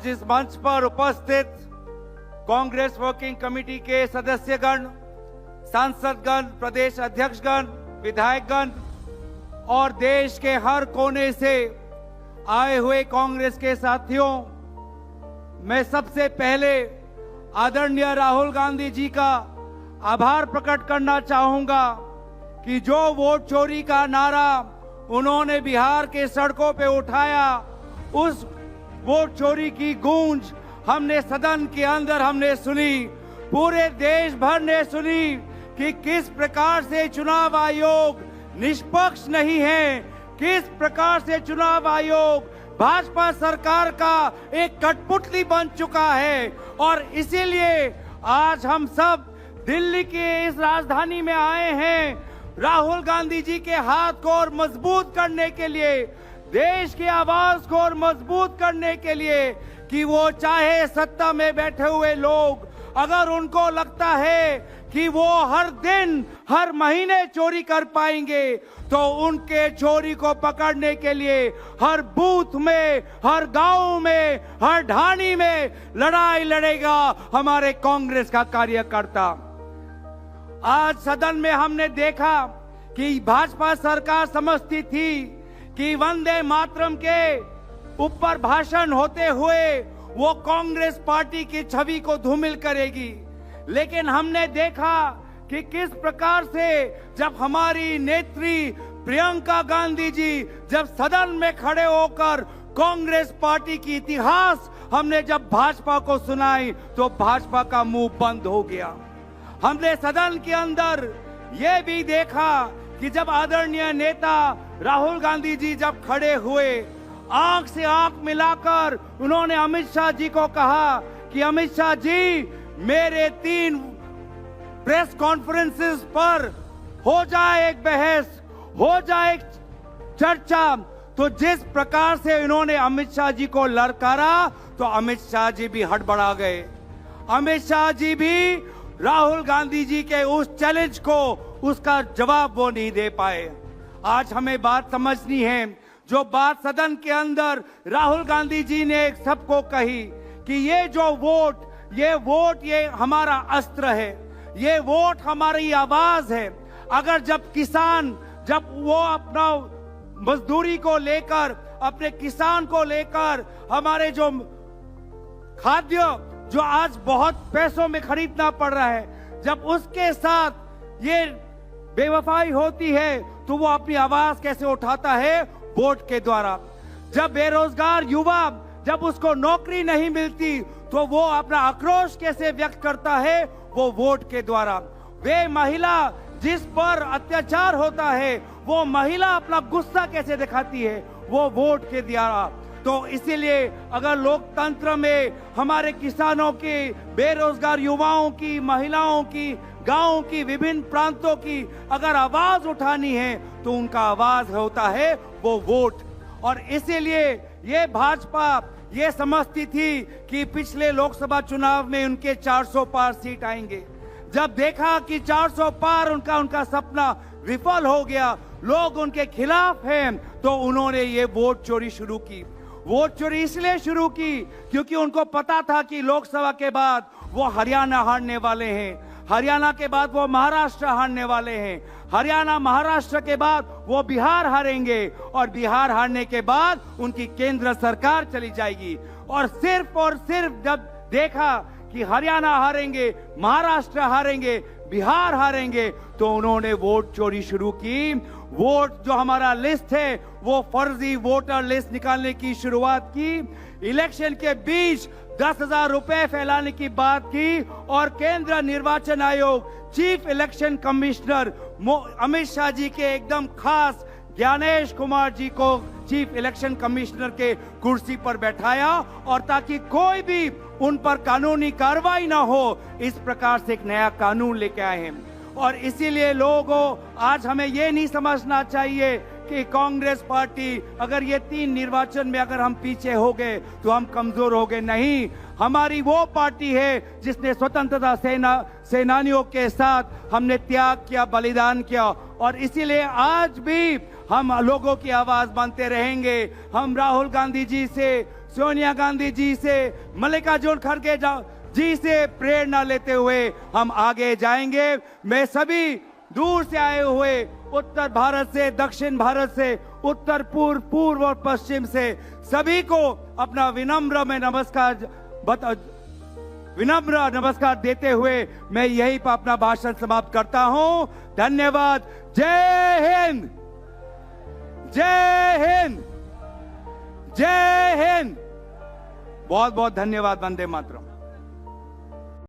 आज इस मंच पर उपस्थित कांग्रेस वर्किंग कमेटी के सदस्यगण, सांसदगण, प्रदेश अध्यक्षगण, विधायकगण और देश के हर कोने से आए हुए कांग्रेस के साथियों, मैं सबसे पहले आदरणीय राहुल गांधी जी का आभार प्रकट करना चाहूंगा कि जो वोट चोरी का नारा उन्होंने बिहार के सड़कों पे उठाया, उस वोट चोरी की गूंज हमने सदन के अंदर हमने सुनी, पूरे देश भर ने सुनी कि किस प्रकार से चुनाव आयोग निष्पक्ष नहीं है, किस प्रकार से चुनाव आयोग भाजपा सरकार का एक कठपुतली बन चुका है। और इसीलिए आज हम सब दिल्ली के इस राजधानी में आए हैं राहुल गांधी जी के हाथ को और मजबूत करने के लिए, देश की आवाज को और मजबूत करने के लिए कि वो चाहे सत्ता में बैठे हुए लोग, अगर उनको लगता है कि वो हर दिन हर महीने चोरी कर पाएंगे, तो उनके चोरी को पकड़ने के लिए हर बूथ में, हर गांव में, हर ढाणी में लड़ाई लड़ेगा हमारे कांग्रेस का कार्यकर्ता। आज सदन में हमने देखा कि भाजपा सरकार समझती थी कि वंदे मातरम के ऊपर भाषण होते हुए वो कांग्रेस पार्टी की छवि को धूमिल करेगी, लेकिन हमने देखा कि किस प्रकार से जब हमारी नेत्री प्रियंका गांधी जी जब सदन में खड़े होकर कांग्रेस पार्टी की इतिहास हमने जब भाजपा को सुनाई तो भाजपा का मुंह बंद हो गया। हमने सदन के अंदर ये भी देखा कि जब आदरणीय नेता राहुल गांधी जी जब खड़े हुए, आंख से आंख मिलाकर उन्होंने अमित शाह जी को कहा कि अमित शाह जी, मेरे 3 प्रेस कॉन्फ्रेंसेस पर हो जाए एक बहस, हो जाए एक चर्चा। तो जिस प्रकार से इन्होंने अमित शाह जी को ललकारा तो अमित शाह जी भी हड़बड़ा गए। अमित शाह जी भी राहुल गांधी जी के उस चैलेंज को, उसका जवाब वो नहीं दे पाए। आज हमें बात समझनी है, जो बात सदन के अंदर राहुल गांधी जी ने सबको कही कि ये जो वोट, ये हमारा अस्त्र है, ये वोट हमारी आवाज है। अगर जब किसान, जब वो अपना मजदूरी को लेकर, अपने किसान को लेकर, हमारे जो खाद्य जो आज बहुत पैसों में खरीदना पड़ रहा है, जब उसके साथ ये बेवफाई होती है तो वो अपनी आवाज कैसे उठाता है? वोट के द्वारा। जब बेरोजगार युवा, जब उसको नौकरी नहीं मिलती तो वो अपना आक्रोश कैसे व्यक्त करता है? वो वोट के द्वारा। वे महिला जिस पर अत्याचार होता है, वो महिला अपना गुस्सा कैसे दिखाती है? वो वोट के द्वारा। तो इसीलिए अगर लोकतंत्र में हमारे किसानों की, बेरोजगार युवाओं की, महिलाओं की, गांव की, विभिन्न प्रांतों की अगर आवाज उठानी है तो उनका आवाज होता है वो वोट। और इसीलिए ये भाजपा ये समझती थी कि पिछले लोकसभा चुनाव में उनके 400 पार सीट आएंगे। जब देखा कि 400 पार उनका सपना विफल हो गया, लोग उनके खिलाफ हैं, तो उन्होंने ये वोट चोरी शुरू की। वोट चोरी इसलिए शुरू की क्योंकि उनको पता था कि लोकसभा के बाद वो हरियाणा हारने वाले हैं, हरियाणा के बाद वो महाराष्ट्र हारने वाले हैं, हरियाणा महाराष्ट्र के बाद वो बिहार हारेंगे और बिहार हारने के बाद उनकी केंद्र सरकार चली जाएगी। और सिर्फ जब देखा कि हरियाणा हारेंगे, महाराष्ट्र हारेंगे, बिहार हारेंगे, तो उन्होंने वोट चोरी शुरू की। वोट जो हमारा लिस्ट है वो फर्जी वोटर लिस्ट निकालने की शुरुआत की। इलेक्शन के बीच 10,000 रुपए फैलाने की बात की और केंद्र निर्वाचन आयोग, chief election commissioner Amit Shah ji के एकदम खास ज्ञानेश कुमार जी को चीफ इलेक्शन कमिश्नर के कुर्सी पर बैठाया, और ताकि कोई भी उन पर कानूनी कार्रवाई ना हो, इस प्रकार से एक नया कानून लेके आए हैं। और इसीलिए लोगों, आज हमें ये नहीं समझना चाहिए कि कांग्रेस पार्टी अगर ये 3 निर्वाचन में अगर हम पीछे हो गए तो हम कमजोर हो गए। नहीं, हमारी वो पार्टी है जिसने स्वतंत्रता सेनानियों के साथ हमने त्याग किया, बलिदान किया, और इसीलिए आज भी हम लोगों की आवाज बनते रहेंगे। हम राहुल गांधी जी से सोनिया गांधी जी से, मल्लिकार्जुन खड़गे जी से प्रेरणा लेते हुए हम आगे जाएंगे। मैं सभी दूर से आए हुए, उत्तर भारत से, दक्षिण भारत से, उत्तर पूर्व, पूर्व और पश्चिम से सभी को अपना विनम्र नमस्कार देते हुए मैं यहीं पर अपना भाषण समाप्त करता हूं। धन्यवाद। जय हिंद, जय हिंद, जय हिंद। बहुत बहुत धन्यवाद। वंदे मातरम।